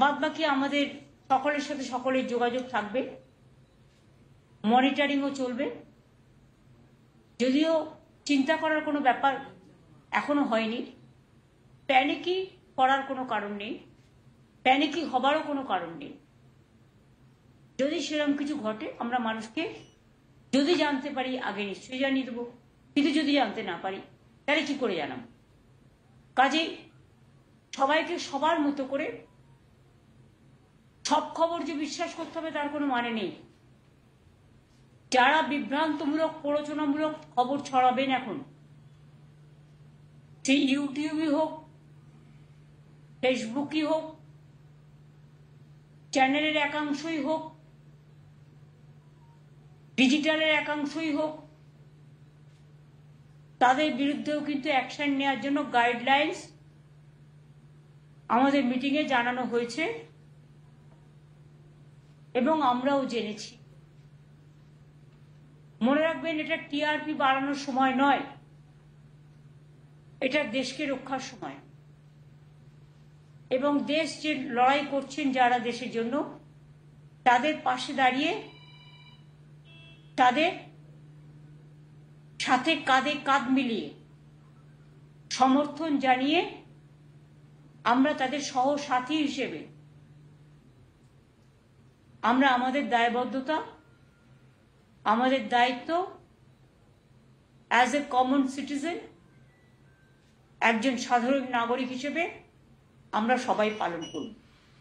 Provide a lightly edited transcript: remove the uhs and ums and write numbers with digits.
বাদ বাকি আমাদের সকলের সাথে সকলের যোগাযোগ থাকবে, মনিটরিংও চলবে। যদিও চিন্তা করার কোনো ব্যাপার এখনো হয়নি, প্যানিকি করার কোনো কারণ নেই, প্যানিকি হবারও কোনো কারণ নেই। যদি সেরকম কিছু ঘটে আমরা মানুষকে যদি জানতে পারি আগে নিশ্চয়ই জানিয়ে দেবো, কিন্তু যদি জানতে না পারি তাহলে কি করে জানাবো? কাজেই সবাইকে সবার মতো করে সব খবর যে বিশ্বাস করতে হবে তার কোনো মানে নেই। যারা বিভ্রান্তমূলক প্ররোচনামূলক খবর ছড়াবেন এখন, সেই ইউটিউবই হোক, ফেসবুকই হোক, চ্যানেলের একাংশই হোক, ডিজিটালের একাংশই হোক, তাদের বিরুদ্ধেও কিন্তু অ্যাকশন নেওয়ার জন্য গাইডলাইন্স আমাদের মিটিংয়ে জানানো হয়েছে এবং আমরাও জেনেছি। মনে রাখবেন, এটা টিআরপি বাড়ানোর সময় নয়, এটা দেশকে রক্ষার সময়। এবং দেশ যে লড়াই করছেন যারা দেশের জন্য, তাদের পাশে দাঁড়িয়ে তাদের সাথে কাঁধে কাঁধ মিলিয়ে সমর্থন জানিয়ে আমরা তাদের সহসাথী হিসেবে আমরা আমাদের দায়বদ্ধতা, আমাদের দায়িত্ব অ্যাজ এ কমন সিটিজেন, একজন সাধারণ নাগরিক হিসেবে আমরা সবাই পালন করব।